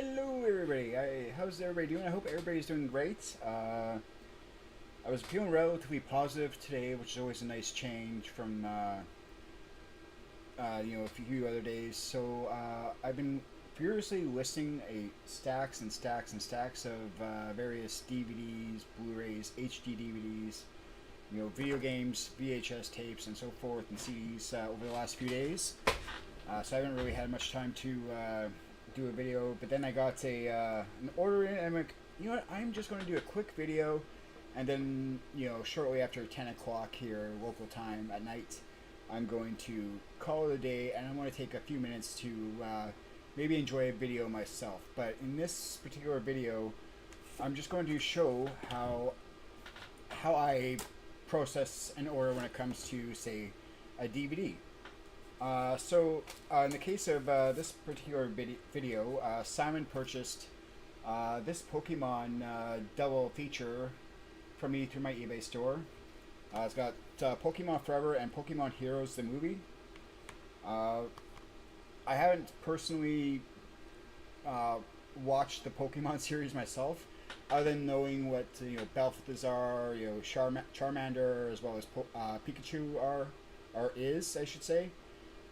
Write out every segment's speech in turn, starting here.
Hello, everybody. How's everybody doing? I hope everybody's doing great. I was feeling relatively positive today, which is always a nice change from a few other days. So I've been furiously listing stacks and stacks and stacks of various DVDs, Blu-rays, HD DVDs, video games, VHS tapes, and so forth, and CDs over the last few days. So I haven't really had much time to do a video, but then I got an order in, and I'm like, you know what, I'm just going to do a quick video, and then, shortly after 10 o'clock here, local time at night, I'm going to call it a day, and I'm going to take a few minutes to maybe enjoy a video myself. But in this particular video, I'm just going to show how I process an order when it comes to, say, a DVD. In the case of this particular video, Simon purchased this Pokemon double feature from me through my eBay store. It's got Pokemon Forever and Pokemon Heroes the movie. I haven't personally watched the Pokemon series myself, other than knowing what Balthazar, Charmander, as well as Pikachu is, I should say.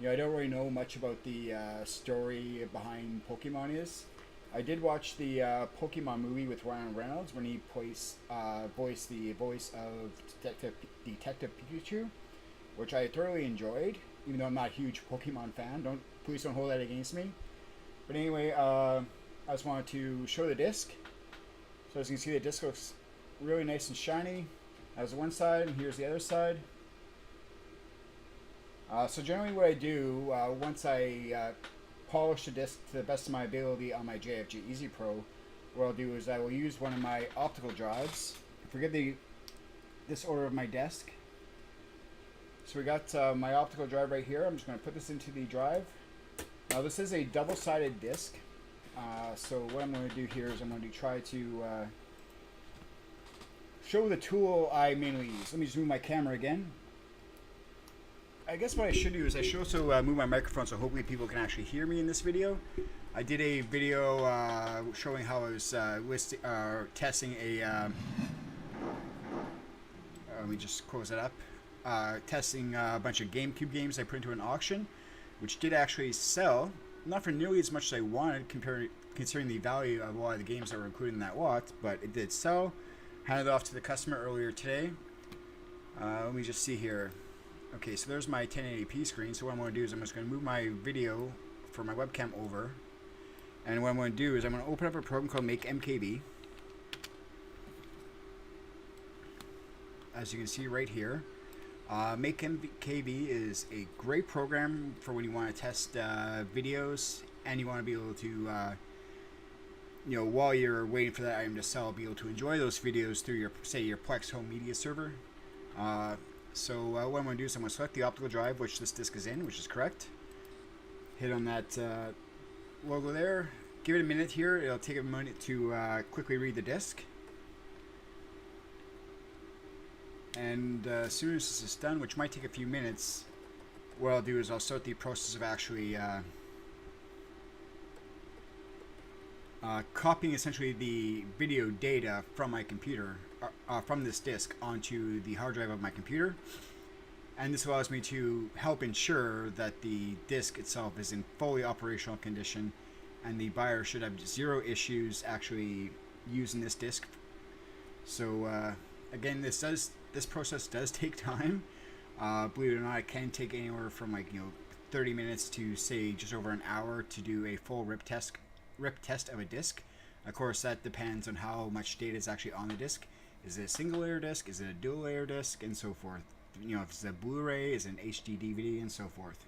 I don't really know much about the story behind Pokemon is. I did watch the Pokemon movie with Ryan Reynolds when he voiced the voice of Detective Pikachu, which I thoroughly enjoyed, even though I'm not a huge Pokemon fan. Please don't hold that against me. But anyway, I just wanted to show the disc. So as you can see, the disc looks really nice and shiny. That's one side, and here's the other side. So generally what I do, once I polish the disc to the best of my ability on my JFG Easy Pro, what I'll do is I will use one of my optical drives. Forgive this order of my desk. So we got my optical drive right here. I'm just going to put this into the drive. Now this is a double-sided disc. So what I'm going to do here is I'm going to try to show the tool I mainly use. Let me just move my camera again. I guess what I should do is I should also move my microphone so hopefully people can actually hear me in this video. I did a video showing how I was testing a let me just close that up. Testing a bunch of GameCube games I put into an auction, which did actually sell, not for nearly as much as I wanted considering the value of a lot of the games that were included in that lot, but it did sell. Handed it off to the customer earlier today. Let me just see here. Okay, so there's my 1080p screen. So what I'm going to do is I'm just going to move my video for my webcam over. And what I'm going to do is I'm going to open up a program called Make MKV. As you can see right here. Make MKV is a great program for when you want to test videos and you want to be able to, while you're waiting for that item to sell, be able to enjoy those videos through your Plex home media server. So what I'm going to do is I'm going to select the optical drive, which this disc is in, which is correct. Hit on that logo there. Give it a minute here. It'll take a minute to quickly read the disc. And as soon as this is done, which might take a few minutes, what I'll do is I'll start the process of actually copying essentially the video data from my computer, from this disc onto the hard drive of my computer. And this allows me to help ensure that the disc itself is in fully operational condition and the buyer should have zero issues actually using this disc. So again, this process does take time. Believe it or not, it can take anywhere from 30 minutes to say just over an hour to do a full rip test of a disc. Of course, that depends on how much data is actually on the disc. Is it a single layer disc? Is it a dual layer disc? And so forth. If it's a Blu-ray, is it an HD DVD, and so forth.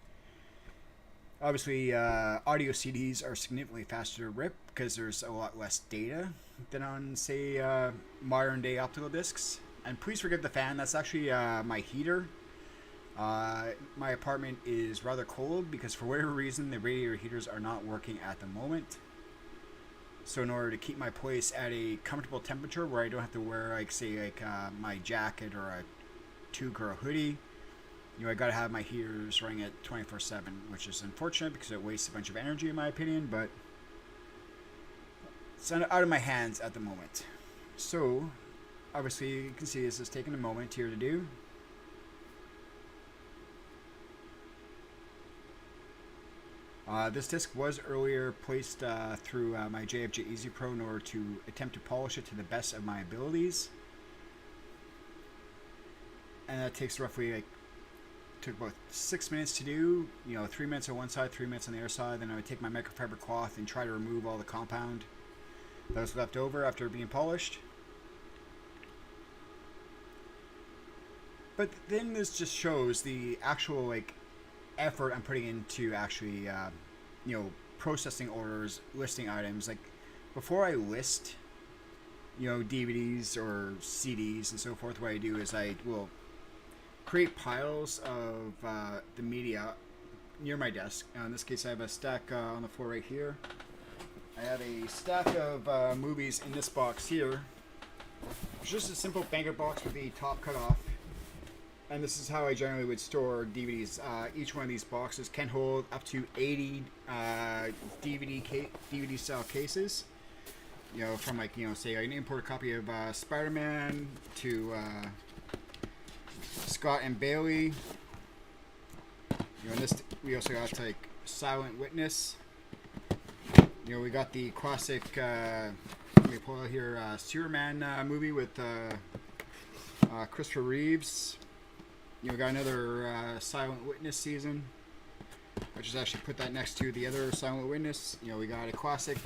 Obviously, audio CDs are significantly faster to rip because there's a lot less data than on, say, modern day optical discs. And please forgive the fan. That's actually my heater. My apartment is rather cold because for whatever reason the radiator heaters are not working at the moment. So in order to keep my place at a comfortable temperature where I don't have to wear my jacket or a toque or a hoodie, I gotta have my heaters running at 24/7, which is unfortunate because it wastes a bunch of energy in my opinion. But it's out of my hands at the moment. So, obviously, you can see this is taking a moment here to do. This disc was earlier placed through my JFJ Easy Pro in order to attempt to polish it to the best of my abilities. And that takes roughly took about 6 minutes to do. 3 minutes on one side, 3 minutes on the other side. Then I would take my microfiber cloth and try to remove all the compound that was left over after being polished. But then this just shows the actual effort I'm putting into actually processing orders, listing items. Before I list DVDs or CDs and so forth, what I do is I will create piles of the media near my desk. In this case, I have a stack on the floor right here. I have a stack of movies in this box here. It's just a simple banker box with the top cut off. And this is how I generally would store DVDs. Each one of these boxes can hold up to 80 DVD style cases. From say an imported copy of Spider-Man to Scott and Bailey. In this we also got Silent Witness. We got the classic. Let me pull out here Superman movie with Christopher Reeves. We got another Silent Witness season. I just actually put that next to the other Silent Witness. We got a classic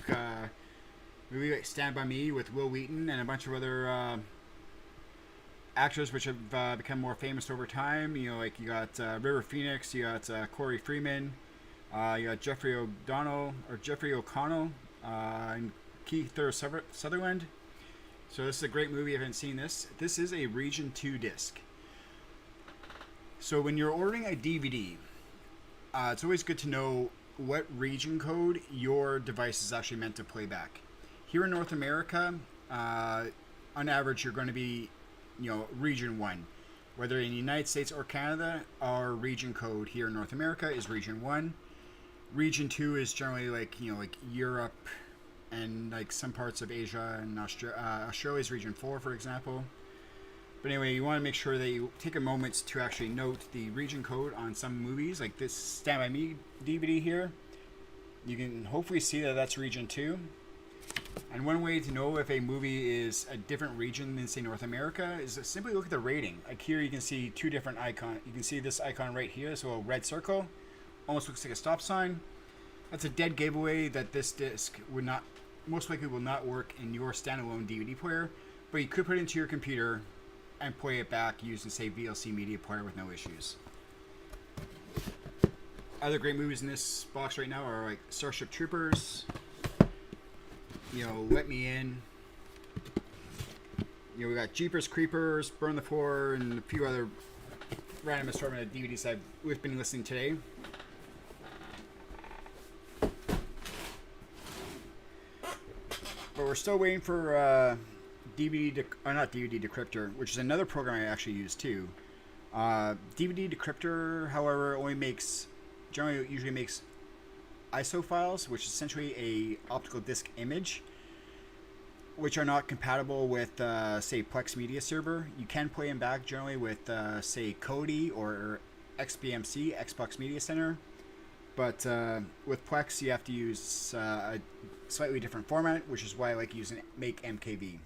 movie like Stand By Me with Will Wheaton and a bunch of other actors which have become more famous over time. You got River Phoenix, you got Corey Freeman, you got Jeffrey O'Connell, and Keith Sutherland. So this is a great movie. If you haven't seen this, this is a Region 2 disc. So when you're ordering a DVD, it's always good to know what region code your device is actually meant to play back. Here in North America, on average, you're going to be, Region 1. Whether in the United States or Canada, our region code here in North America is Region 1. Region 2 is generally Europe and some parts of Asia and Australia is Region 4, for example. But anyway, you want to make sure that you take a moment to actually note the region code on some movies, like this Stand By Me DVD here. You can hopefully see that that's Region 2. And one way to know if a movie is a different region than, say, North America is to simply look at the rating. Like here you can see two different icons. You can see this icon right here, so a red circle. Almost looks like a stop sign. That's a dead giveaway that this disc most likely will not work in your standalone DVD player, but you could put it into your computer and play it back using, say, VLC Media Player with no issues. Other great movies in this box right now are Starship Troopers, Let Me In. We got Jeepers Creepers, Burn the Floor, and a few other random assortment of DVDs we've been listening today. But we're still waiting for not DVD Decryptor, which is another program I actually use too. DVD Decryptor, however, usually makes ISO files, which is essentially a optical disc image, which are not compatible with, say, Plex Media Server. You can play them back generally with, say, Kodi or XBMC, Xbox Media Center. But with Plex, you have to use a slightly different format, which is why I like using Make MKV.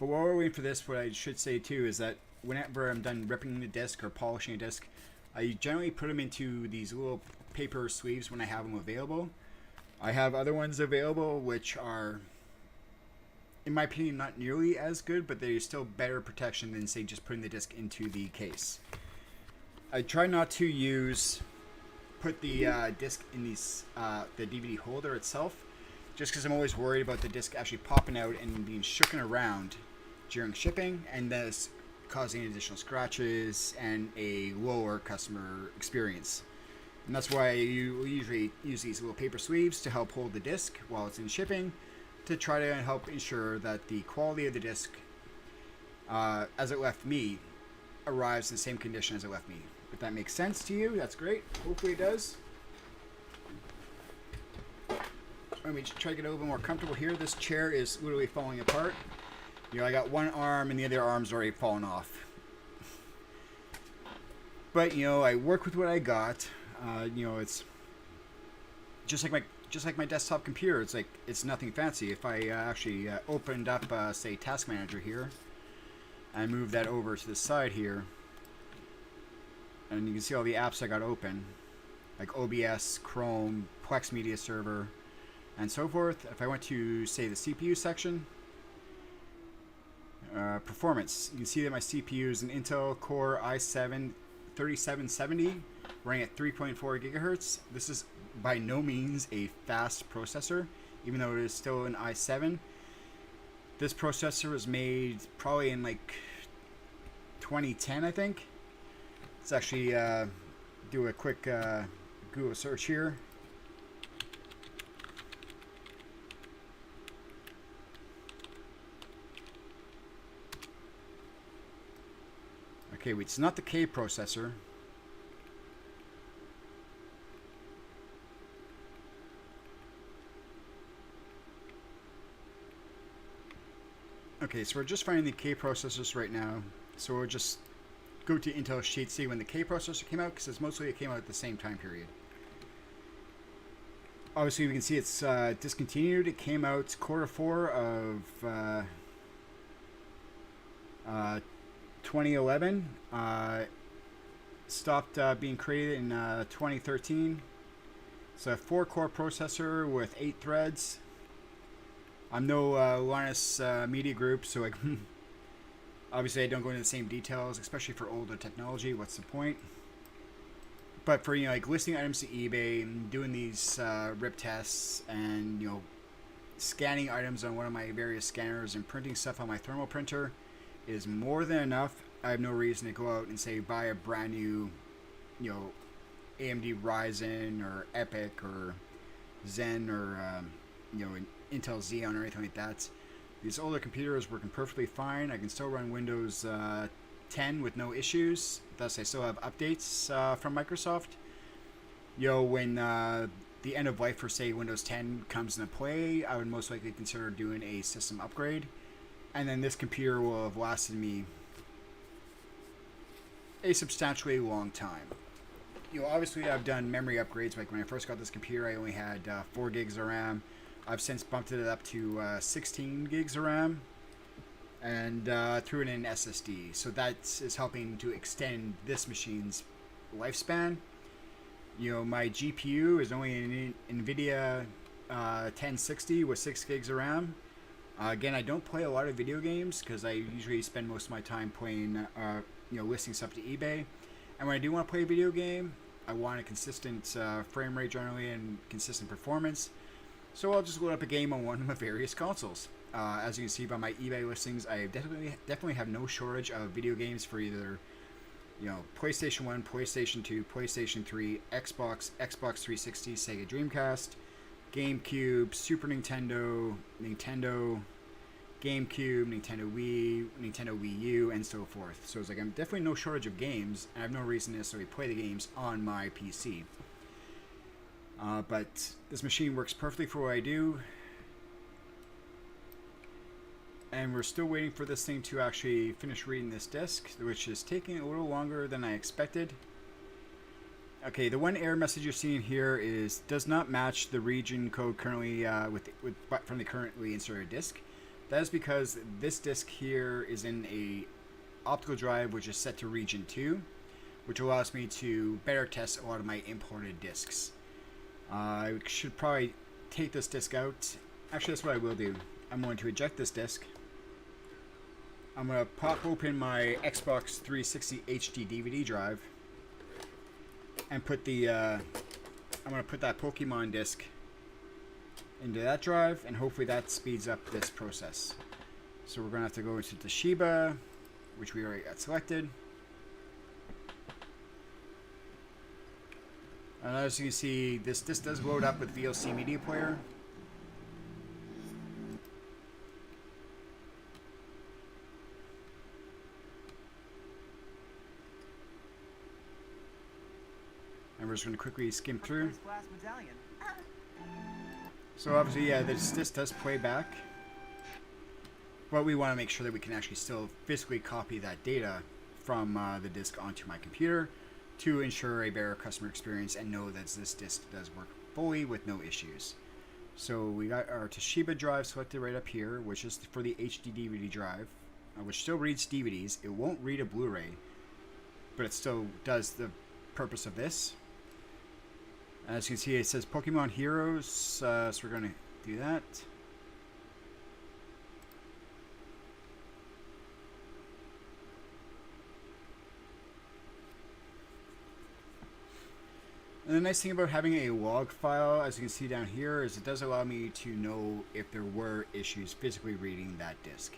But while we're waiting for this, what I should say too is that whenever I'm done ripping the disc or polishing a disc, I generally put them into these little paper sleeves when I have them available. I have other ones available which are, in my opinion, not nearly as good, but they're still better protection than, say, just putting the disc into the case. I try not to put the disc in the DVD holder itself, just because I'm always worried about the disc actually popping out and being shooken around during shipping, and thus causing additional scratches and a lower customer experience. And that's why you usually use these little paper sleeves to help hold the disc while it's in shipping, to try to help ensure that the quality of the disc, as it left me, arrives in the same condition as it left me. If that makes sense to you, that's great. Hopefully it does. Let me just try to get a little bit more comfortable here. This chair is literally falling apart. You know, I got one arm and the other arm's already fallen off. But you know, I work with what I got. You know, it's just like my desktop computer. It's like it's nothing fancy. If I actually opened up, say, Task Manager here, and move that over to the side here, and you can see all the apps I got open, like OBS, Chrome, Plex Media Server, and so forth. If I went to, say, the CPU section, performance, you can see that my CPU is an Intel Core i7 3770 running at 3.4 gigahertz. This is by no means a fast processor, even though it is still an i7. This processor was made probably in like 2010, I think. Let's actually do a quick Google search here. Okay, it's not the K processor. Okay, so we're just finding the K processors right now. So we'll just go to Intel Sheet, see when the K processor came out, because it's mostly it came out at the same time period. Obviously, we can see it's discontinued. It came out Q4 of 2011. Stopped being created in 2013. It's a 4-core processor with 8 threads. I'm no Linus Media Group, so like, obviously I don't go into the same details, especially for older technology. What's the point? But for, you know, like listing items to eBay and doing these rip tests and, you know, scanning items on one of my various scanners and printing stuff on my thermal printer is more than enough. I have no reason to go out and say buy a brand new, you know, AMD Ryzen or Epic or Zen or you know, Intel Xeon or anything like that. These older computers working perfectly fine. I can still run Windows 10 with no issues. Thus, I still have updates from Microsoft. You know, when the end of life for, say, Windows 10 comes into play, I would most likely consider doing a system upgrade. And then this computer will have lasted me a substantially long time. You know, obviously I've done memory upgrades. Like when I first got this computer, I only had 4 gigs of RAM. I've since bumped it up to 16 gigs of RAM and threw in an SSD. So that is helping to extend this machine's lifespan. You know, my GPU is only an NVIDIA 1060 with 6 gigs of RAM. Again, I don't play a lot of video games because I usually spend most of my time playing, you know, listing stuff to eBay. And when I do want to play a video game, I want a consistent frame rate generally and consistent performance. So I'll just load up a game on one of my various consoles. As you can see by my eBay listings, I definitely have no shortage of video games for either, you know, PlayStation 1, PlayStation 2, PlayStation 3, Xbox, Xbox 360, Sega Dreamcast, GameCube, Super Nintendo, Nintendo, GameCube, Nintendo Wii, Nintendo Wii U, and so forth. So it's like I'm definitely no shortage of games, and I have no reason to necessarily play the games on my PC. But this machine works perfectly for what I do. And we're still waiting for this thing to actually finish reading this disk, which is taking a little longer than I expected. Okay, the one error message you're seeing here is does not match the region code currently from the currently inserted disk. That is because this disk here is in a optical drive which is set to region 2, which allows me to better test a lot of my imported disks. I should probably take this disk out. Actually, that's what I will do. I'm going to eject this disk. I'm going to pop open my Xbox 360 HD DVD drive and put the I'm going to put that Pokemon disc into that drive, and hopefully that speeds up this process. So we're going to have to go into Toshiba, which we already got selected. And as you can see, this does load up with VLC Media Player. And we're just going to quickly skim through. So obviously, yeah, this does play back, but we want to make sure that we can actually still physically copy that data from the disk onto my computer to ensure a better customer experience and know that this disk does work fully with no issues. So we got our Toshiba drive selected right up here, which is for the HD DVD drive, which still reads DVDs. It won't read a Blu-ray, but it still does the purpose of this. As you can see, it says Pokemon Heroes, so we're going to do that. And the nice thing about having a log file, as you can see down here, is it does allow me to know if there were issues physically reading that disk.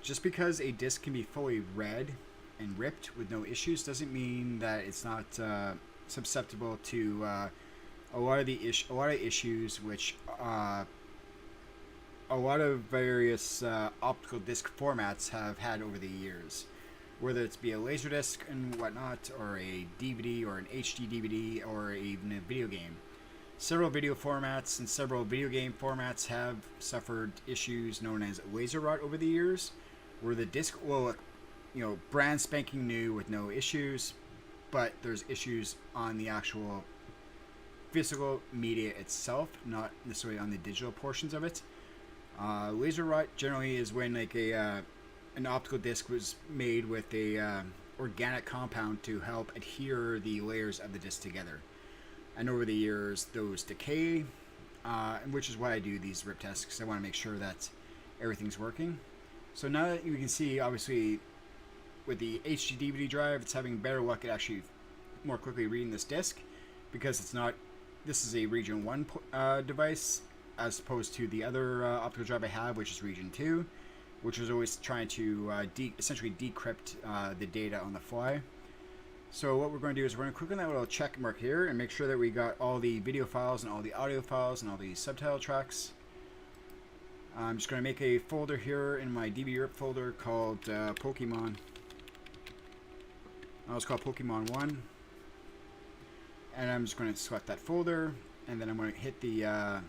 Just because a disk can be fully read and ripped with no issues doesn't mean that it's not susceptible to a lot of issues which a lot of various optical disc formats have had over the years. Whether it's be a Laserdisc and whatnot, or a DVD, or an HD DVD, or even a video game. Several video formats and several video game formats have suffered issues known as Wazer Rot over the years, where the disc will look, brand spanking new with no issues, but there's issues on the actual physical media itself, not necessarily on the digital portions of it. Laser rot generally is when an optical disc was made with a organic compound to help adhere the layers of the disc together. And over the years, those decay, which is why I do these rip tests, because I want to make sure that everything's working. So now that you can see, obviously, with the HD DVD drive, it's having better luck at actually more quickly reading this disc, because this is a Region 1 device, as opposed to the other optical drive I have, which is Region 2. Which was always trying to essentially decrypt the data on the fly. So what we're going to do is we're going to click on that little check mark here and make sure that we got all the video files and all the audio files and all the subtitle tracks. I'm just going to make a folder here in my DB rip folder called Pokemon. I'll just call Pokemon 1. And I'm just going to select that folder, and then I'm going to hit the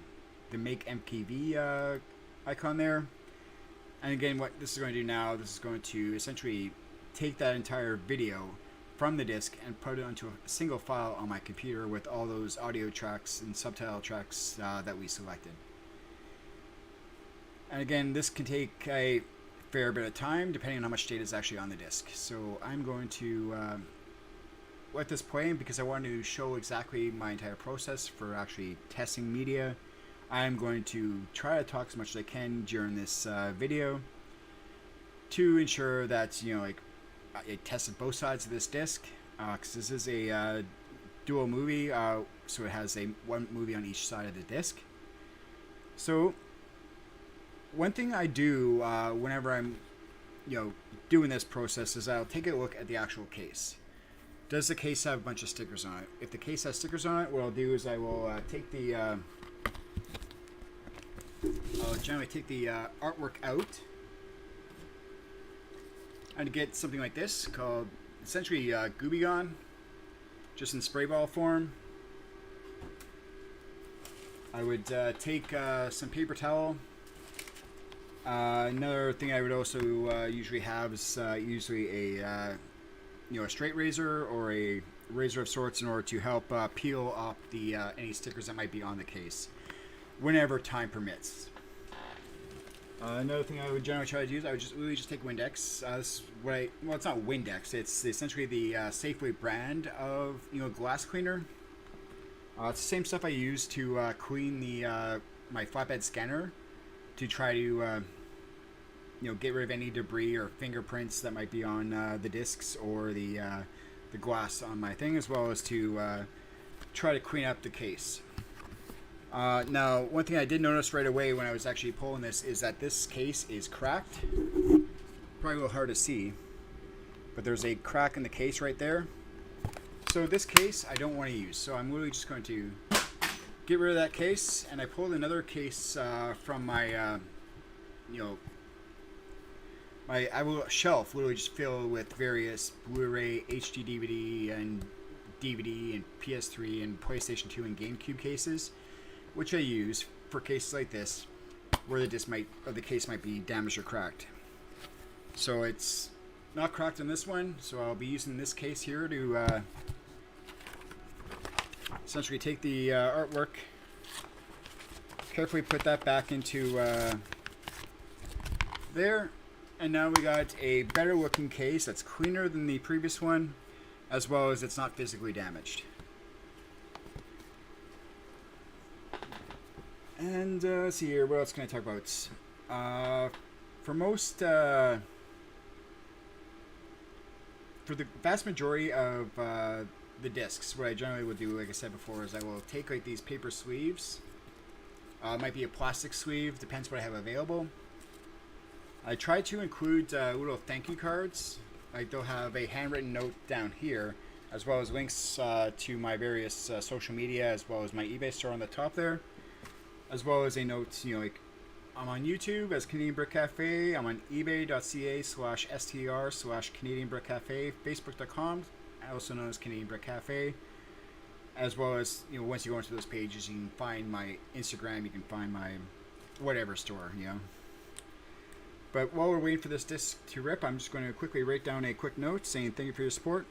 Make MKV icon there. And again, what this is going to do now, this is going to essentially take that entire video from the disk and put it onto a single file on my computer with all those audio tracks and subtitle tracks that we selected. And again, this can take a fair bit of time depending on how much data is actually on the disk. So I'm going to let this play because I want to show exactly my entire process for actually testing media. I'm going to try to talk as much as I can during this video to ensure that, I tested both sides of this disc, because this is a dual movie, so it has one movie on each side of the disc. So one thing I do whenever I'm doing this process is I'll take a look at the actual case. Does the case have a bunch of stickers on it? If the case has stickers on it, what I'll do is I will I'll generally take the artwork out and get something like this called essentially Gooby Gone, just in spray ball form. I would take some paper towel. Another thing I would also usually have is usually a straight razor or a razor of sorts in order to help peel off the any stickers that might be on the case, whenever time permits. Another thing I would generally try to use, I would just take Windex. This is well, it's not Windex. It's essentially the Safeway brand of glass cleaner. It's the same stuff I use to clean my flatbed scanner to try to get rid of any debris or fingerprints that might be on the discs or the glass on my thing, as well as to try to clean up the case. Now, one thing I did notice right away when I was actually pulling this is that this case is cracked. Probably a little hard to see, but there's a crack in the case right there. So this case I don't want to use, so I'm literally just going to get rid of that case, and I pulled another case from my my shelf, literally just filled with various Blu-ray, HD DVD, and DVD, and PS3, and PlayStation 2 and GameCube cases. which I use for cases like this, where the disc might, or the case might be damaged or cracked. So it's not cracked on this one, so I'll be using this case here to essentially take the artwork, carefully put that back into there, and now we got a better looking case that's cleaner than the previous one, as well as it's not physically damaged. And let's see here, what else can I talk about? For most, for the vast majority of the discs, what I generally would do, like I said before, is I will take like these paper sleeves. It might be a plastic sleeve, depends what I have available. I try to include little thank you cards. Like they'll have a handwritten note down here, as well as links to my various social media, as well as my eBay store on the top there, as well as a note, you know, like I'm on YouTube as Canadian Brick Cafe. I'm on ebay.ca/str/canadianbrickcafe, facebook.com, also known as Canadian Brick Cafe, as well as, you know, once you go into those pages, you can find my Instagram, you can find my whatever store, you know. But while we're waiting for this disc to rip, I'm just going to quickly write down a quick note saying thank you for your support.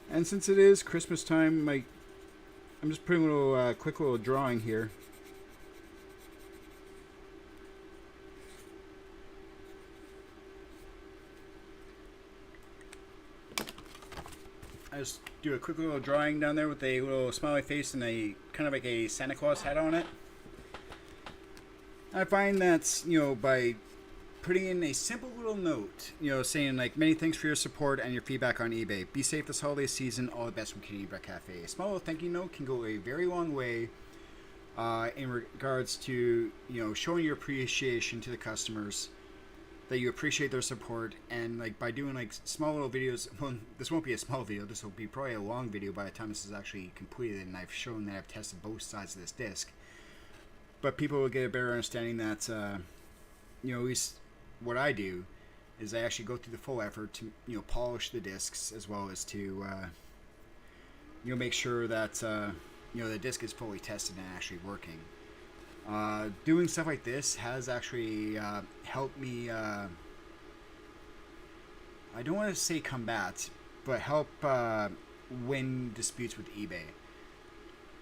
And since it is Christmas time, I'm just putting a little quick little drawing here. I just do a quick little drawing down there with a little smiley face and a kind of like a Santa Claus hat on it. I find that, you know, by putting in a simple little note, you know, saying like, many thanks for your support and your feedback on eBay. Be safe this holiday season. All the best from Canadian Brick Cafe. A small little thank you note can go a very long way in regards to, you know, showing your appreciation to the customers, that you appreciate their support. And like by doing like small little videos, well, this won't be a small video, this will be probably a long video by the time this is actually completed and I've shown that I've tested both sides of this disc. But people will get a better understanding that, you know, at least what I do is I actually go through the full effort to, you know, polish the discs, as well as to, you know, make sure that, you know, the disc is fully tested and actually working. Doing stuff like this has actually helped me, I don't want to say combat, but help win disputes with eBay.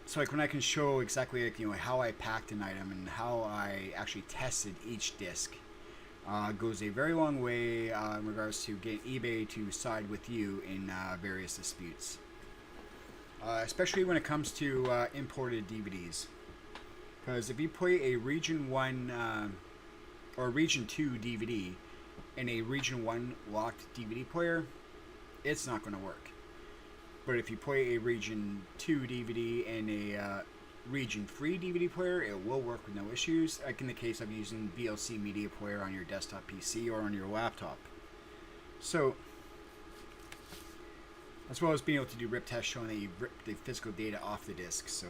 So like when I can show exactly, like, you know, how I packed an item and how I actually tested each disc, goes a very long way in regards to getting eBay to side with you in various disputes. Especially when it comes to imported DVDs. Because if you play a Region 1 or Region 2 DVD in a Region 1 locked DVD player, it's not going to work. But if you play a Region 2 DVD in a Region 3 DVD player, it will work with no issues, like in the case of using VLC media player on your desktop PC or on your laptop. So, as well as being able to do rip tests showing that you rip the physical data off the disc. So,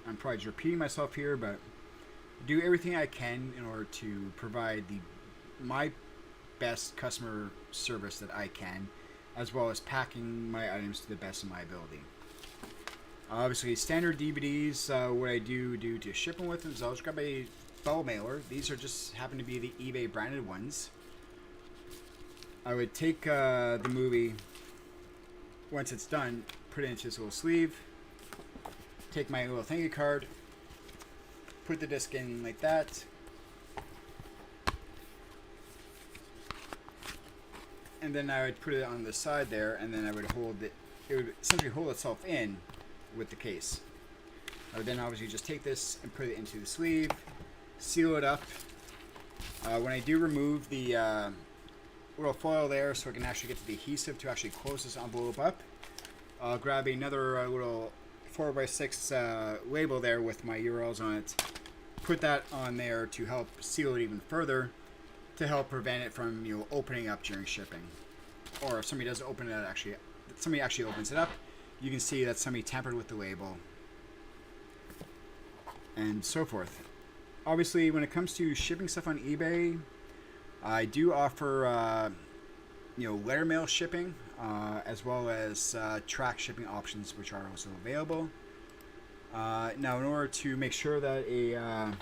I'm probably just repeating myself here, but do everything I can in order to provide my best customer service that I can, as well as packing my items to the best of my ability. Obviously, standard DVDs, what I do to ship them with is I'll just grab a bell mailer. These are just happen to be the eBay branded ones. I would take the movie, once it's done, put it into this little sleeve, take my little thank you card, put the disc in like that. And then I would put it on the side there, and then I would hold it. It would essentially hold itself in with the case. I would then obviously just take this and put it into the sleeve, seal it up. When I do remove the little foil there, so I can actually get to the adhesive to actually close this envelope up, I'll grab another little 4x6 label there with my URLs on it, put that on there to help seal it even further, to help prevent it from, you know, opening up during shipping. Or if somebody does open it, somebody actually opens it up, you can see that somebody tampered with the label, and so forth. Obviously, when it comes to shipping stuff on eBay, I do offer you know, letter mail shipping, as well as track shipping options, which are also available. Now, in order to make sure that a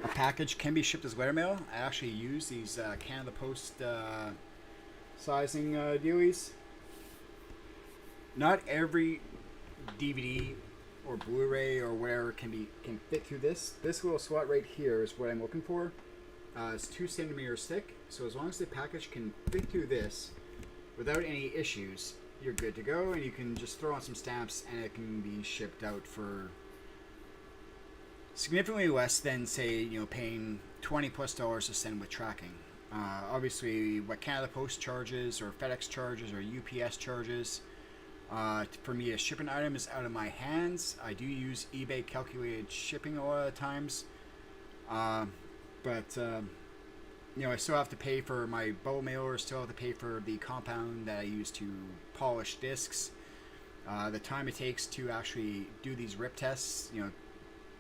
package can be shipped as letter mail, I actually use these Canada Post sizing dealies. Not every DVD or Blu-ray or whatever can fit through this. This little slot right here is what I'm looking for. It's 2 centimeters thick, so as long as the package can fit through this without any issues, you're good to go, and you can just throw on some stamps and it can be shipped out for significantly less than, say, you know, paying $20+ to send with tracking. Obviously, what Canada Post charges or FedEx charges or UPS charges for me to ship an item is out of my hands. I do use eBay calculated shipping a lot of times, but you know, I still have to pay for my bubble mailer, still have to pay for the compound that I use to polish discs, the time it takes to actually do these rip tests. You know,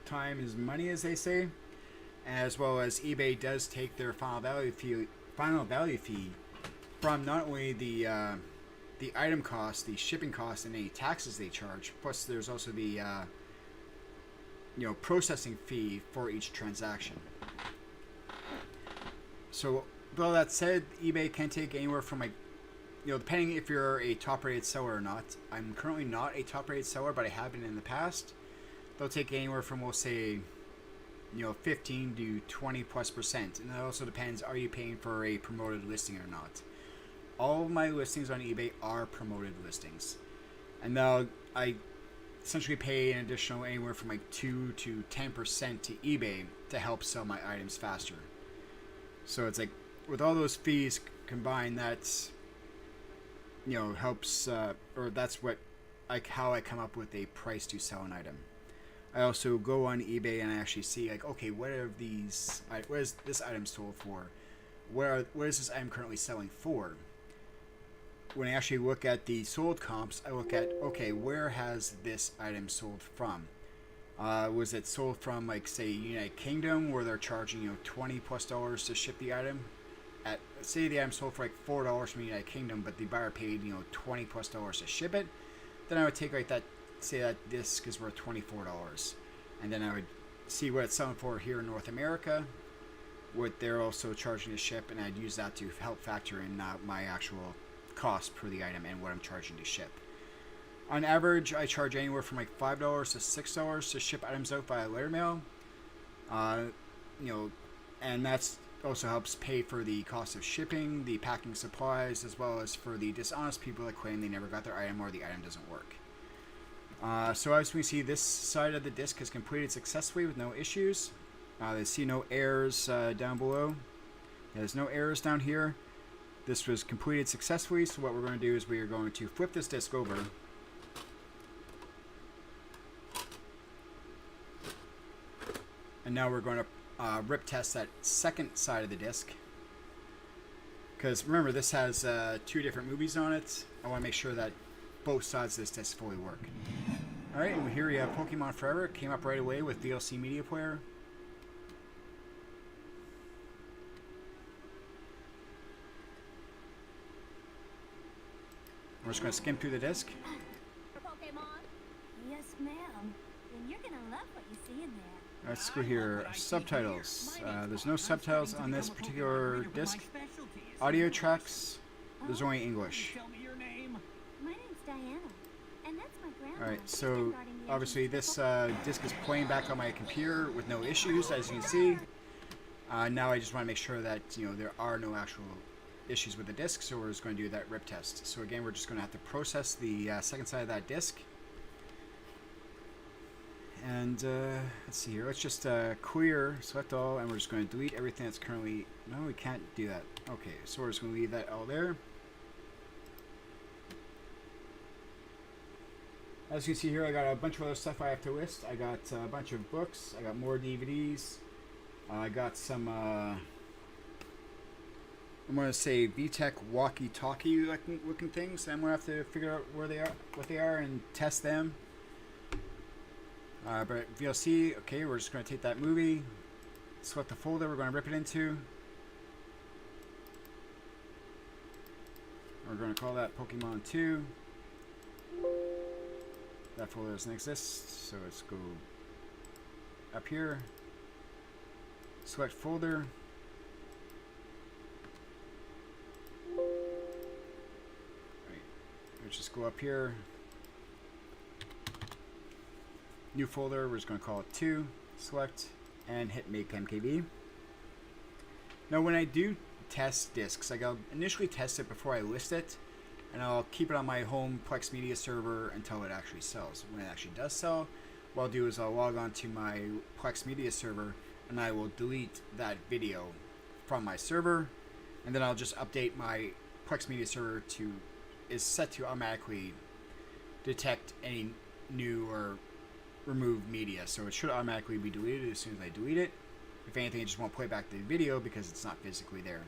time is money, as they say, as well as eBay does take their final value fee from not only the item cost, the shipping cost, and any taxes they charge. Plus, there's also the you know, processing fee for each transaction. So, with all that said, eBay can take anywhere from, like, you know, depending if you're a top-rated seller or not. I'm currently not a top-rated seller, but I have been in the past. They'll take anywhere from, we'll say, you know, 15 to 20+%. And that also depends, are you paying for a promoted listing or not? All of my listings on eBay are promoted listings. And now I essentially pay an additional anywhere from like 2 to 10% to eBay to help sell my items faster. So it's like, with all those fees combined, that's, you know, helps, or that's what, like, how I come up with a price to sell an item. I also go on eBay and I actually see, like, okay, what is this item sold for? What is this item currently selling for? When I actually look at the sold comps, I look at, okay, where has this item sold from? Was it sold from, like, say, United Kingdom, where they're charging, you know, $20+ to ship the item? Say the item sold for like $4 from the United Kingdom, but the buyer paid, you know, $20+ to ship it. Then I would take, like, that, say that disc is worth $24, and then I would see what it's selling for here in North America, what they're also charging to ship, and I'd use that to help factor in my actual cost per the item and what I'm charging to ship. On average, I charge anywhere from like $5 to $6 to ship items out via letter mail. You know, and that's also helps pay for the cost of shipping, the packing supplies, as well as for the dishonest people that claim they never got their item or the item doesn't work. So as we see, this side of the disc has completed successfully with no issues. They see no errors down below. There's no errors down here. This was completed successfully, so what we're going to do is we are going to flip this disc over. And now we're going to rip test that second side of the disc. Because remember, this has 2 different movies on it. I want to make sure that both sides of this disc fully work. Alright, and here we have Pokemon Forever. It came up right away with VLC Media Player. We're just going to skim through the disc. Pokemon? Yes, ma'am. And you're going to love what you see in there. Let's go here. Subtitles. There's no subtitles on this particular disc. Audio tracks. There's only English. My name's Diana. And that's my grandma. Alright, so Obviously, this disk is playing back on my computer with no issues, as you can see. Now I just want to make sure that there are no actual issues with the disk, so we're just going to do that rip test. So again, we're just going to have to process the second side of that disk. And let's see here. Let's just clear, select all, and we're just going to delete everything that's currently. No, we can't do that. Okay, so we're just going to leave that all there. As you can see here, I got a bunch of other stuff I have to list. I got a bunch of books. I got more DVDs. I got some, I'm going to say VTech walkie-talkie looking things. I'm going to have to figure out where they are, what they are, and test them. But VLC, okay, we're just going to take that movie, select the folder we're going to rip it into. We're going to call that Pokemon 2. That folder doesn't exist, so let's go up here, select folder, let's just go up here, new folder, we're just going to call it 2, select, and hit make MKB. Now when I do test disks, I'll initially test it before I list it, and I'll keep it on my home Plex Media server until it actually sells. When it actually does sell, what I'll do is I'll log on to my Plex Media server and I will delete that video from my server, and then I'll just update my Plex Media server is set to automatically detect any new or removed media, so it should automatically be deleted as soon as I delete it. If anything, it just won't play back the video because it's not physically there.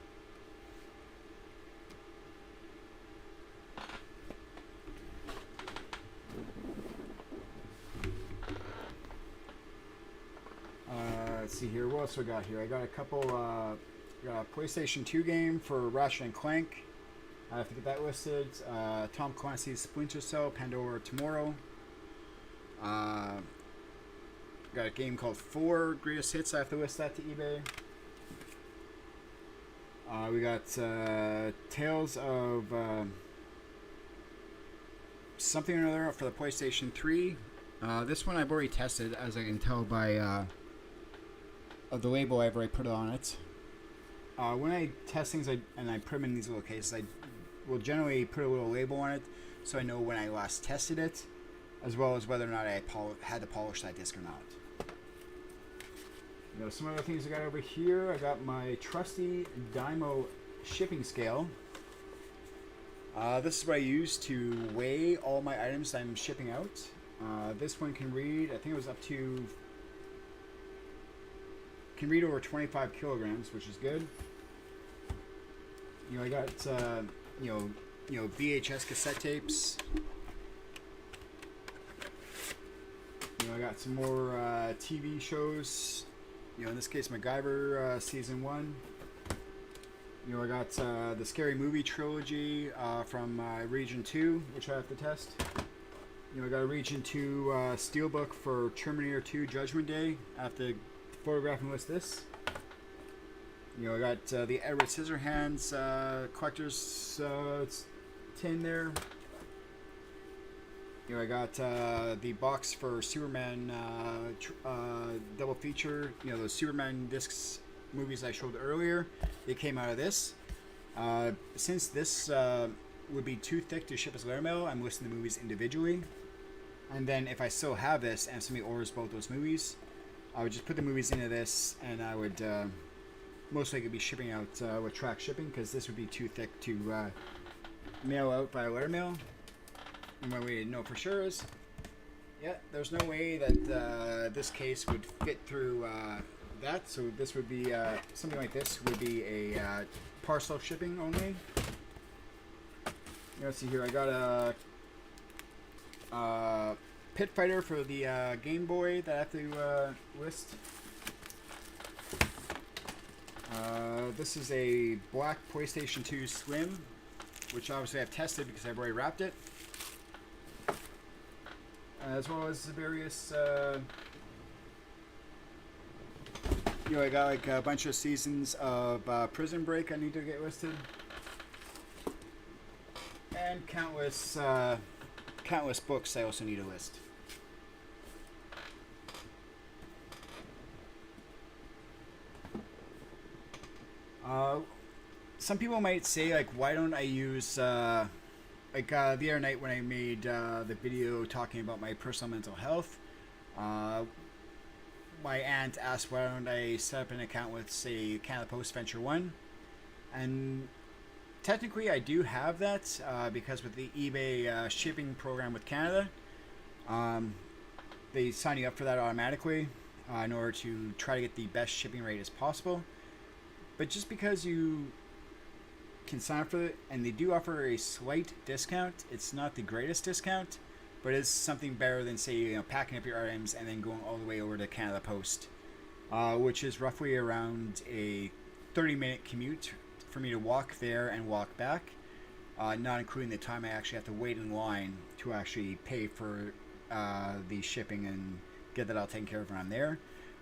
Let's see here. What else we got here? I got a couple. Got a PlayStation 2 game for Ratchet and Clank. I have to get that listed. Tom Clancy's Splinter Cell, Pandora Tomorrow. Got a game called 4 Greatest Hits. I have to list that to eBay. We got Tales of something or another for the PlayStation 3. This one I've already tested, as I can tell by the label I've already put on it. When I test things and I put them in these little cases, I will generally put a little label on it so I know when I last tested it, as well as whether or not I had to polish that disc or not. Some other things I got over here. I got my trusty Dymo shipping scale. This is what I use to weigh all my items I'm shipping out. This one can read, I think it was up to, can read over 25 kilograms, which is good. I got VHS cassette tapes. I got some more TV shows. In this case, MacGyver season 1. I got the Scary Movie trilogy from Region 2, which I have to test. I got a Region 2 steelbook for Terminator 2 Judgment Day. I have to photograph and list this. I got the Edward Scissorhands collector's tin there. I got the box for Superman double feature. Those Superman discs movies I showed earlier. They came out of this. Since this would be too thick to ship as letter mail, I'm listing the movies individually. And then if I still have this and somebody orders both those movies, I would just put the movies into this, and I would most likely be shipping out with track shipping, because this would be too thick to mail out by letter mail. And one way to know for sure is, yeah, there's no way that this case would fit through that. So this would be something like this would be a parcel shipping only. Let's see here. I got a Pit Fighter for the Game Boy that I have to list. This is a black PlayStation 2 Slim, which obviously I've tested because I've already wrapped it. As well as the various, I got like a bunch of seasons of Prison Break I need to get listed, and countless books I also need to list. Some people might say, like, why don't I use the other night when I made the video talking about my personal mental health, my aunt asked why don't I set up an account with, say, Canada Post Venture One, and technically I do have that because with the eBay shipping program with Canada, they sign you up for that automatically in order to try to get the best shipping rate as possible. But just because you can sign up for it, and they do offer a slight discount, it's not the greatest discount, but it's something better than, say, packing up your items and then going all the way over to Canada Post, which is roughly around a 30-minute commute for me to walk there and walk back, not including the time I actually have to wait in line to actually pay for the shipping and get that all taken care of when I'm there,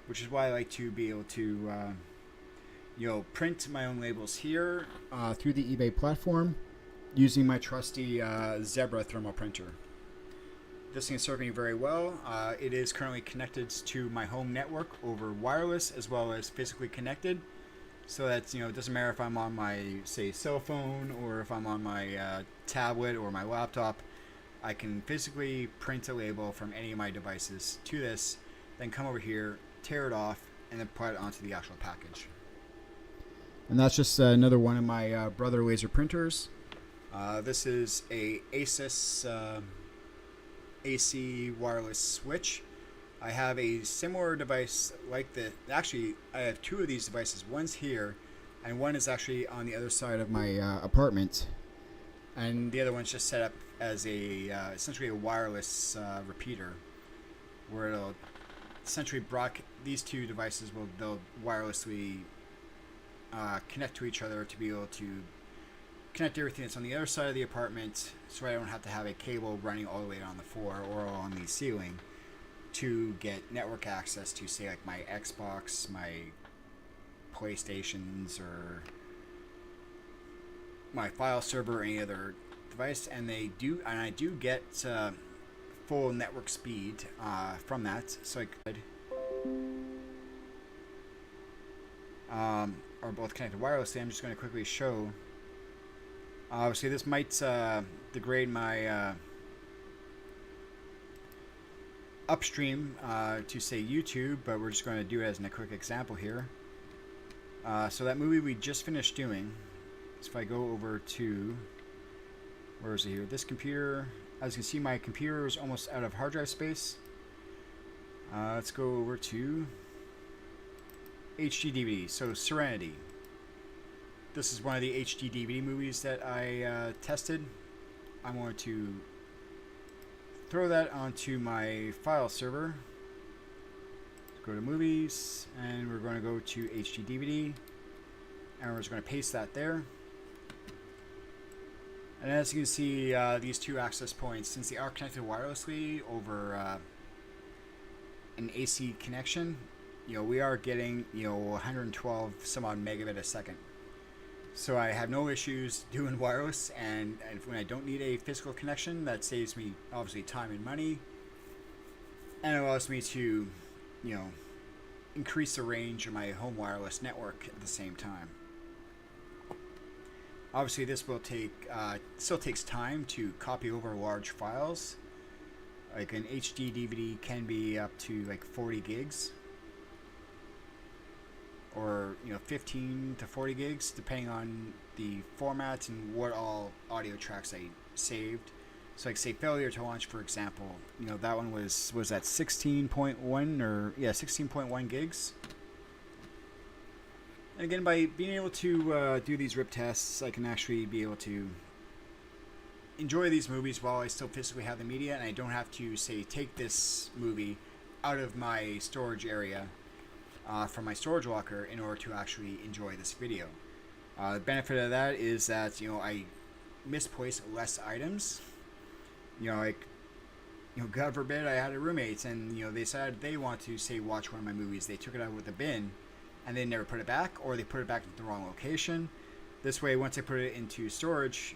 which is why I like to be able to print my own labels here through the eBay platform using my trusty Zebra thermal printer. This thing is serving me very well. It is currently connected to my home network over wireless as well as physically connected, so that it doesn't matter if I'm on my, say, cell phone or if I'm on my tablet or my laptop. I can physically print a label from any of my devices to this, then come over here, tear it off, and then put it onto the actual package. And that's just another one of my Brother laser printers. This is a Asus AC wireless switch. I have a similar device like this. Actually, I have two of these devices. One's here, and one is actually on the other side of my apartment. And the other one's just set up as a essentially a wireless repeater, where it'll essentially these two devices they'll wirelessly connect to each other to be able to connect everything that's on the other side of the apartment, so I don't have to have a cable running all the way on the floor or on the ceiling to get network access to, say, like my Xbox, my PlayStations, or my file server or any other device. And I do get full network speed from that, so I could are both connected wirelessly. I'm just going to quickly show. Obviously, this might degrade my upstream to, say, YouTube, but we're just going to do it as a quick example here. So that movie we just finished doing, so if I go over to, where is it here? This computer, as you can see, my computer is almost out of hard drive space. Let's go over to HD DVD. So Serenity. This is one of the HD DVD movies that I tested. I'm going to throw that onto my file server. Let's go to movies, and we're going to go to HD DVD, and we're just going to paste that there. And as you can see, these two access points, since they are connected wirelessly over an AC connection, we are getting 112 some odd megabit a second. So I have no issues doing wireless, and when I don't need a physical connection, that saves me obviously time and money, and it allows me to increase the range of my home wireless network at the same time. Obviously, this will still takes time to copy over large files. Like an HD DVD can be up to like 40 gigs. Or 15 to 40 gigs, depending on the format and what all audio tracks I saved. So, like, say, Failure to Launch, for example, that one was at 16.1 or 16.1 gigs. And again, by being able to do these rip tests, I can actually be able to enjoy these movies while I still physically have the media, and I don't have to, say, take this movie out of my storage area from my storage locker in order to actually enjoy this video. The benefit of that is that I misplace less items. God forbid I had a roommate and they decided they want to, say, watch one of my movies. They took it out with the bin and they never put it back, or they put it back into the wrong location. This way, once I put it into storage,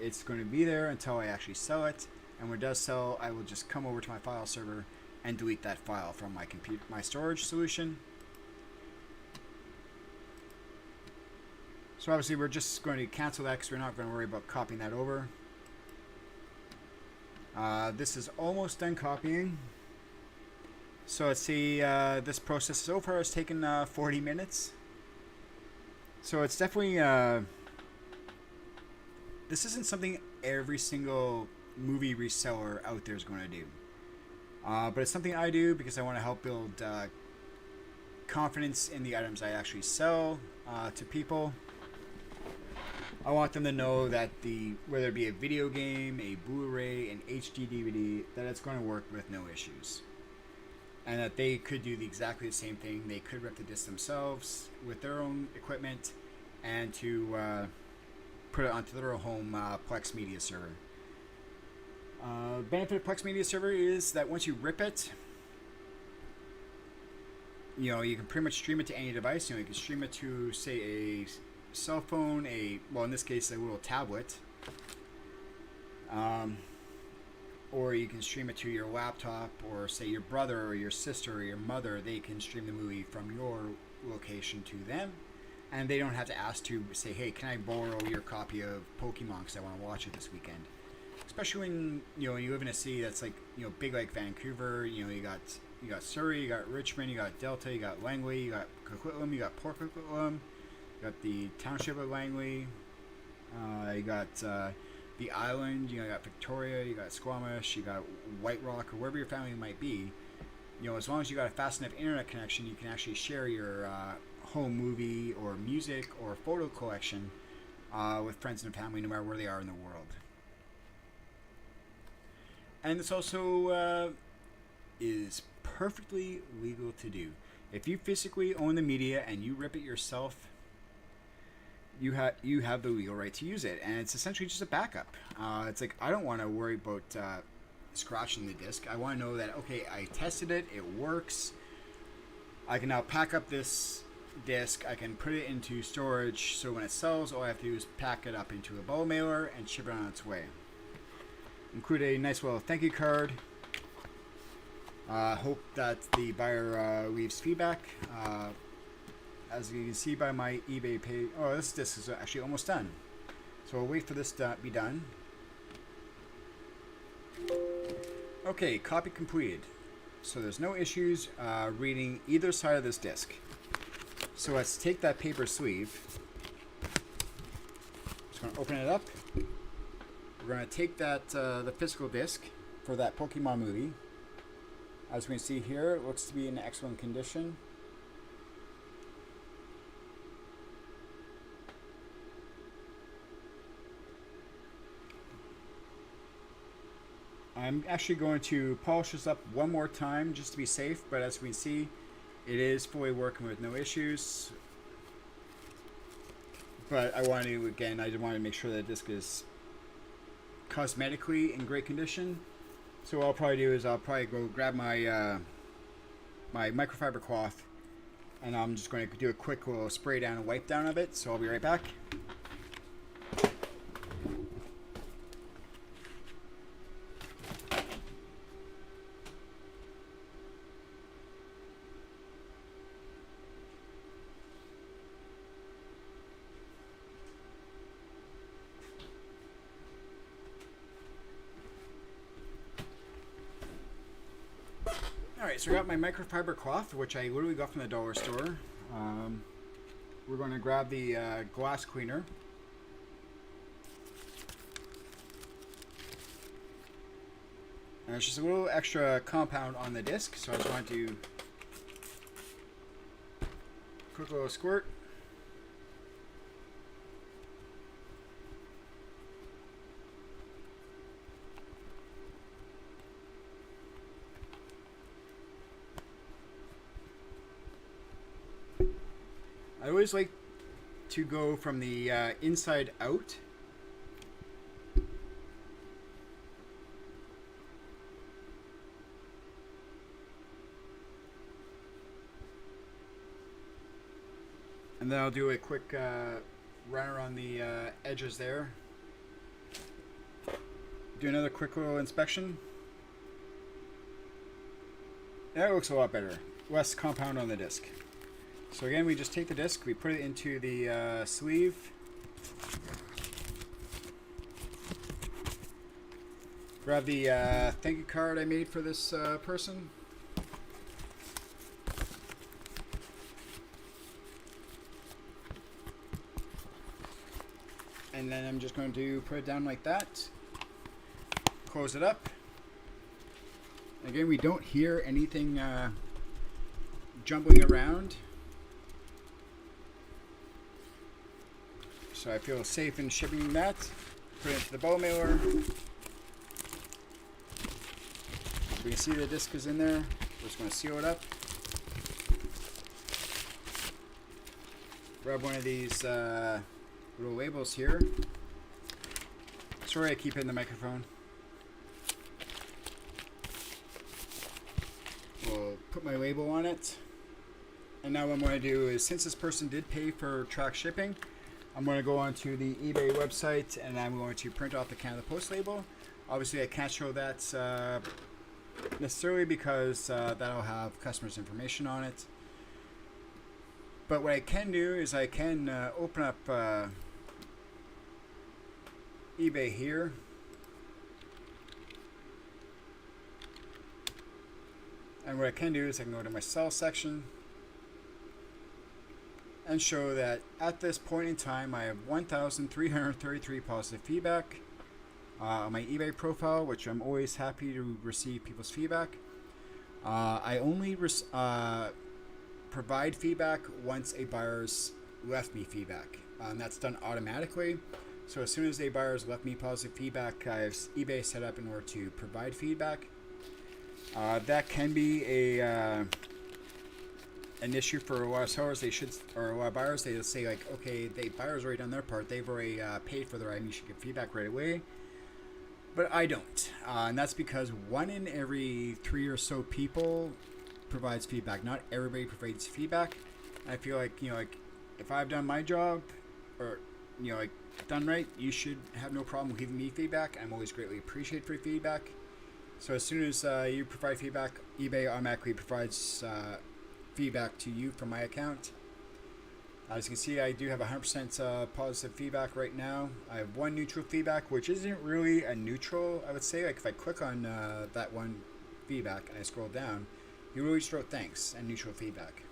it's going to be there until I actually sell it. And when it does sell, I will just come over to my file server and delete that file from my storage solution. So obviously we're just going to cancel that because we're not going to worry about copying that over. This is almost done copying. So let's see, this process so far has taken 40 minutes. So it's definitely, this isn't something every single movie reseller out there is going to do. But it's something I do because I want to help build confidence in the items I actually sell to people. I want them to know that whether it be a video game, a Blu-ray, an HD DVD, that it's going to work with no issues. And that they could do exactly the same thing. They could rip the disc themselves with their own equipment and to put it onto their home Plex media server. Benefit of Plex media server is that once you rip it, you know, you can pretty much stream it to any device. You know, you can stream it to, say, a cell phone, well, in this case, a little tablet. Or you can stream it to your laptop, or say your brother or your sister or your mother. They can stream the movie from your location to them, and they don't have to ask to say, hey, can I borrow your copy of Pokemon because I want to watch it this weekend. Especially when, you know, you live in a city that's like, you know, big like Vancouver. You know, you got Surrey, you got Richmond, you got Delta, you got Langley, you got Coquitlam, you got Port Coquitlam, you got the township of Langley, you got the island, you know, you got Victoria, you got Squamish, you got White Rock, or wherever your family might be. You know, as long as you got a fast enough internet connection, you can actually share your home movie or music or photo collection with friends and family, no matter where they are in the world. And this also is perfectly legal to do. If you physically own the media and you rip it yourself, you have the legal right to use it, and it's essentially just a backup. It's like, I don't want to worry about scratching the disc. I want to know that, okay, I tested it, it works. I can now pack up this disc, I can put it into storage, so when it sells, all I have to do is pack it up into a bubble mailer and ship it on its way. Include a nice little thank you card. Hope that the buyer leaves feedback. As you can see by my eBay page, oh, this disc is actually almost done. So we'll wait for this to be done. Okay, copy completed. So there's no issues reading either side of this disc. So let's take that paper sleeve. Just going to open it up. We're going to take that the physical disc for that Pokemon movie. As we can see here, it looks to be in excellent condition. I'm actually going to polish this up one more time just to be safe, but as we can see, it is fully working with no issues. But I want to, again, I want to make sure that the disc is cosmetically in great condition. So what I'll probably do is I'll probably go grab my my microfiber cloth, and I'm just going to do a quick little spray down and wipe down of it. So I'll be right back. Alright, so I got my microfiber cloth, which I literally got from the dollar store. We're going to grab the glass cleaner. And it's just a little extra compound on the disc, so I just want to quick little squirt. I always like to go from the inside out. And then I'll do a quick run around the edges there. Do another quick little inspection. That looks a lot better. Less compound on the disc. So again, we just take the disc, we put it into the sleeve. Grab the thank you card I made for this person. And then I'm just going to put it down like that. Close it up. Again, we don't hear anything jumbling around. So I feel safe in shipping that. Put it into the bow mailer. We can see the disc is in there. We're just going to seal it up. Grab one of these little labels here. Sorry I keep hitting the microphone. We'll put my label on it. And now what I'm going to do is, since this person did pay for track shipping, I'm going to go onto the eBay website and I'm going to print off the Canada Post label. Obviously I can't show that necessarily because that'll have customers' information on it. But what I can do is I can open up eBay here. And what I can do is I can go to my sell section and show that at this point in time I have 1,333 positive feedback on my eBay profile, which I'm always happy to receive people's feedback. I only provide feedback once a buyer's left me feedback. That's done automatically. So as soon as a buyer's left me positive feedback, I have eBay set up in order to provide feedback. That can be an issue for a lot of sellers. Or a lot of buyers, they just say like, okay, the buyer's already done their part. They've already paid for their item. You should get feedback right away. But I don't, and that's because 1 in every 3 or so people provides feedback. Not everybody provides feedback. And I feel like, like if I've done my job, or like done right, you should have no problem giving me feedback. I'm always greatly appreciated for feedback. So as soon as you provide feedback, eBay automatically provides feedback to you from my account. As you can see, I do have 100% positive feedback right now. I have 1 neutral feedback, which isn't really a neutral, I would say. Like if I click on that 1 feedback and I scroll down, he really just wrote thanks and neutral feedback.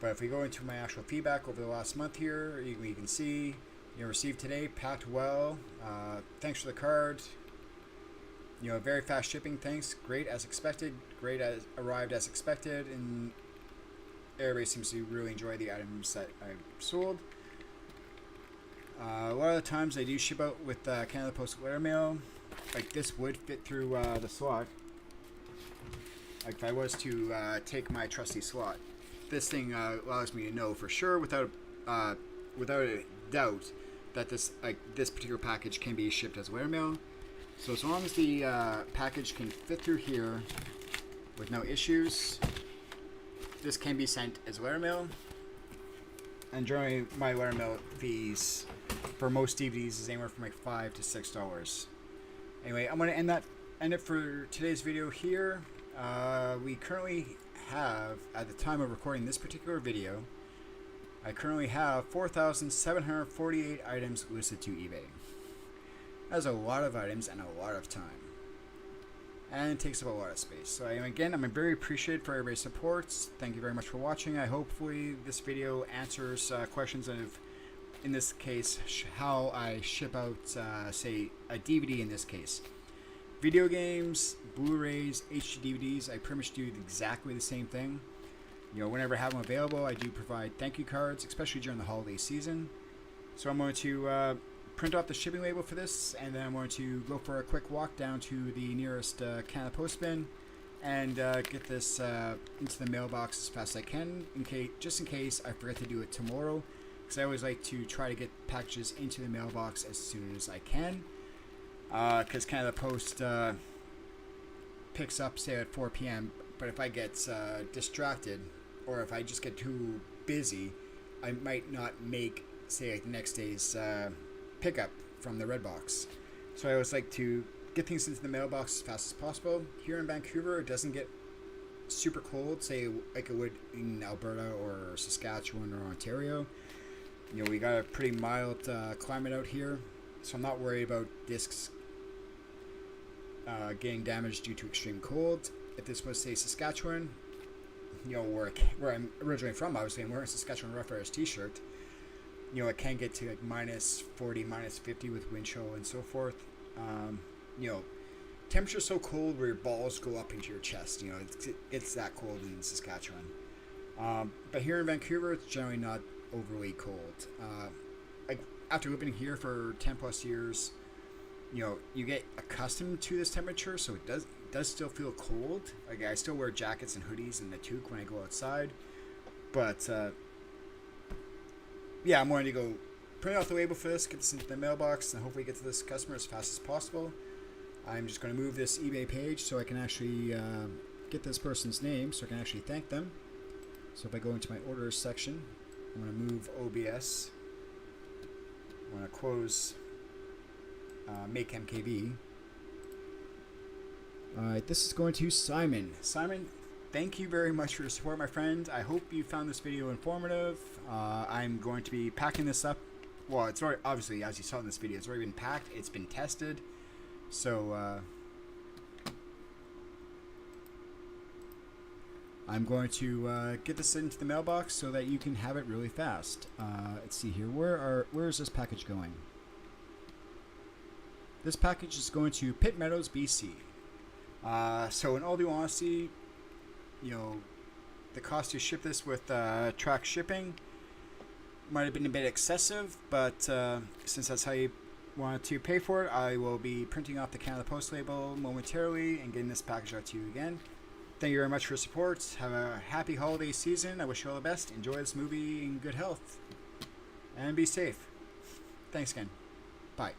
But if we go into my actual feedback over the last month here, you can see, received today, packed well, thanks for the card, very fast shipping, thanks, great as expected, great as arrived as expected, and everybody seems to really enjoy the items that I've sold. A lot of the times I do ship out with Canada Post letter mail. Like this would fit through the slot. Like if I was to take my trusty slot, this thing allows me to know for sure, without a doubt, that this particular package can be shipped as letter mail. So as long as the package can fit through here with no issues, this can be sent as letter mail. And generally my letter mail fees for most DVDs is anywhere from like $5 to $6. Anyway, I'm going to end it for today's video here. We currently have, at the time of recording this particular video, I currently have 4,748 items listed to eBay. That's a lot of items and a lot of time. And it takes up a lot of space. So again, I'm very appreciative for everybody's support. Thank you very much for watching. Hopefully this video answers questions of, in this case, how I ship out, say, a DVD in this case. Video games, Blu-rays, HD DVDs, I pretty much do exactly the same thing. Whenever I have them available, I do provide thank you cards, especially during the holiday season. So I'm going to print off the shipping label for this, and then I'm going to go for a quick walk down to the nearest Canada Post bin and get this into the mailbox as fast as I can, just in case I forget to do it tomorrow, because I always like to try to get packages into the mailbox as soon as I can, because Canada Post picks up, say, at 4 p.m., but if I get distracted, or if I just get too busy, I might not make, say, like the next day's pickup from the red box. So I always like to get things into the mailbox as fast as possible. Here in Vancouver, it doesn't get super cold, say like it would in Alberta or Saskatchewan or Ontario. You know, we got a pretty mild climate out here, so I'm not worried about discs getting damaged due to extreme cold. If this was, say, Saskatchewan, you know, where I'm originally from, obviously, I'm wearing a Saskatchewan Roughriders t-shirt. You know, it can get to like minus 40, minus 50 with wind chill and so forth. You know, temperature's so cold where your balls go up into your chest. You know, it's that cold in Saskatchewan. But here in Vancouver, it's generally not overly cold. Like after living here for 10 plus years, you know, you get accustomed to this temperature, so it does still feel cold. Like I still wear jackets and hoodies and a toque when I go outside. But yeah, I'm going to go print off the label for this, get this into the mailbox, and hopefully get to this customer as fast as possible. I'm just going to move this eBay page so I can actually get this person's name, so I can actually thank them. So if I go into my orders section, I'm going to move OBS. I'm going to close Make MKV. Alright, this is going to Simon. Simon, thank you very much for your support, my friend. I hope you found this video informative. I'm going to be packing this up. Well, it's already, obviously, as you saw in this video, it's already been packed. It's been tested. So, I'm going to get this into the mailbox so that you can have it really fast. Let's see here. Where is this package going? This package is going to Pitt Meadows, BC. So in all due honesty, you know, the cost to ship this with track shipping might have been a bit excessive, but since that's how you wanted to pay for it, I will be printing off the Canada Post label momentarily and getting this package out to you again. Thank you very much for your support. Have a happy holiday season. I wish you all the best. Enjoy this movie in good health. And be safe. Thanks again. Bye.